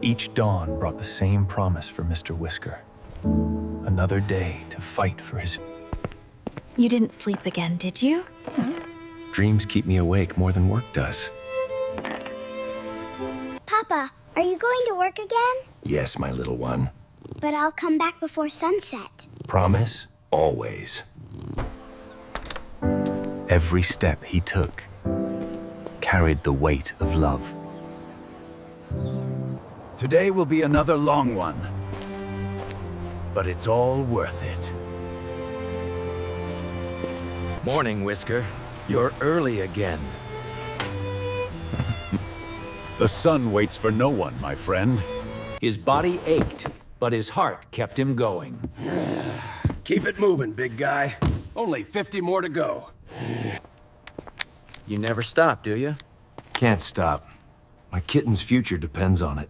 Each dawn brought the same promise for Mr. Whisker. Another day to fight for his... You didn't sleep again, did you? Dreams keep me awake more than work does. Papa, are you going to work again? Yes, my little one. But I'll come back before sunset. Promise? Always. Every step he took carried the weight of love. Today will be another long one, but it's all worth it. Morning, Whisker. You're early again. The sun waits for no one, my friend. His body ached, but his heart kept him going. Keep it moving, big guy. Only 50 more to go. You never stop, do you? Can't stop. My kitten's future depends on it.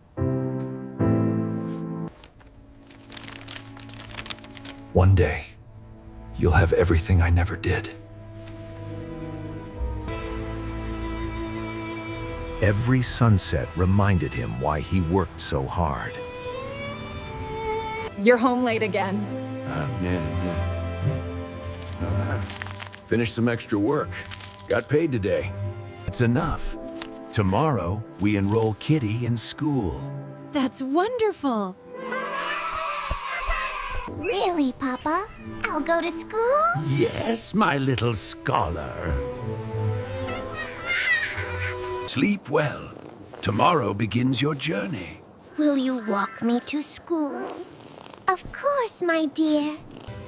One day, you'll have everything I never did. Every sunset reminded him why he worked so hard. You're home late again. Finished some extra work. Got paid today. It's enough. Tomorrow, we enroll Kitty in school. That's wonderful. Really, Papa? I'll go to school? Yes, my little scholar. Sleep well. Tomorrow begins your journey. Will you walk me to school? Of course, my dear.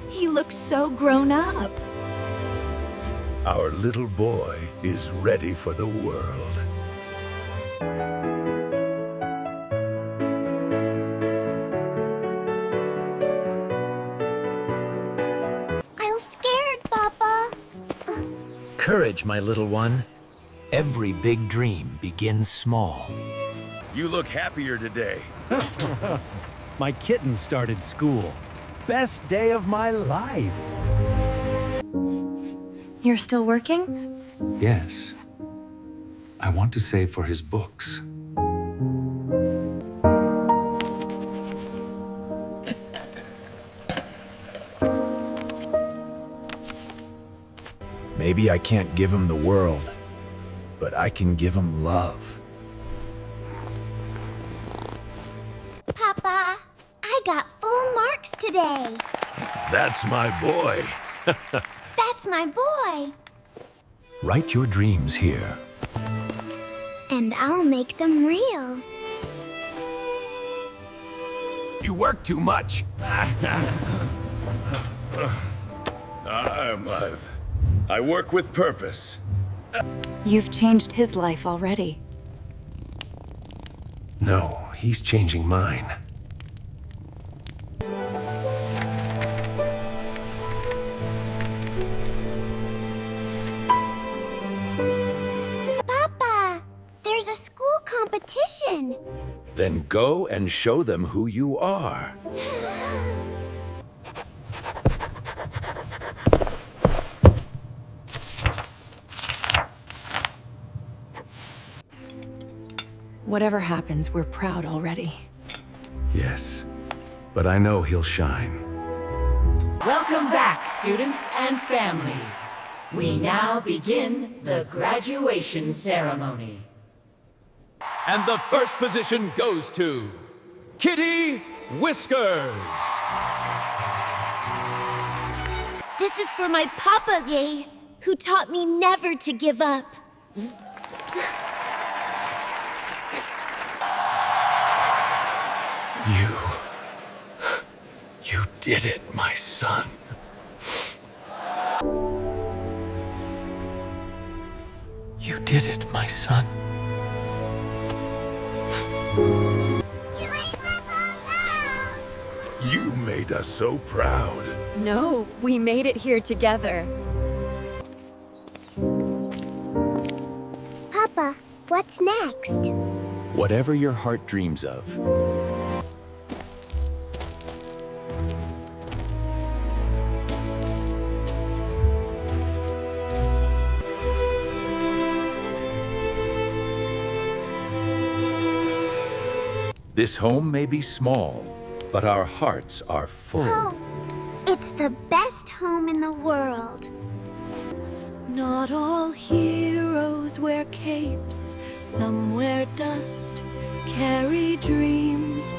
He looks so grown up. Our little boy is ready for the world. I'm scared, Papa. Courage, my little one. Every big dream begins small. You look happier today. My kitten started school. Best day of my life. You're still working? Yes. I want to save for his books. Maybe I can't give him the world, but I can give him love. Papa, I got full marks today. That's my boy. That's my boy. Write your dreams here. And I'll make them real. You work too much. I work with purpose. You've changed his life already. No, he's changing mine. Papa, there's a school competition. Then go and show them who you are. Whatever happens, we're proud already. Yes, but I know he'll shine. Welcome back, students and families. We now begin the graduation ceremony. And the first position goes to Kitty Whiskers. This is for my Papa Gay, who taught me never to give up. You did it, my son. You did it, my son. You made us so proud. No, we made it here together. Papa, what's next? Whatever your heart dreams of. This home may be small, but our hearts are full. Oh, it's the best home in the world. Not all heroes wear capes. Some wear dust, carry dreams.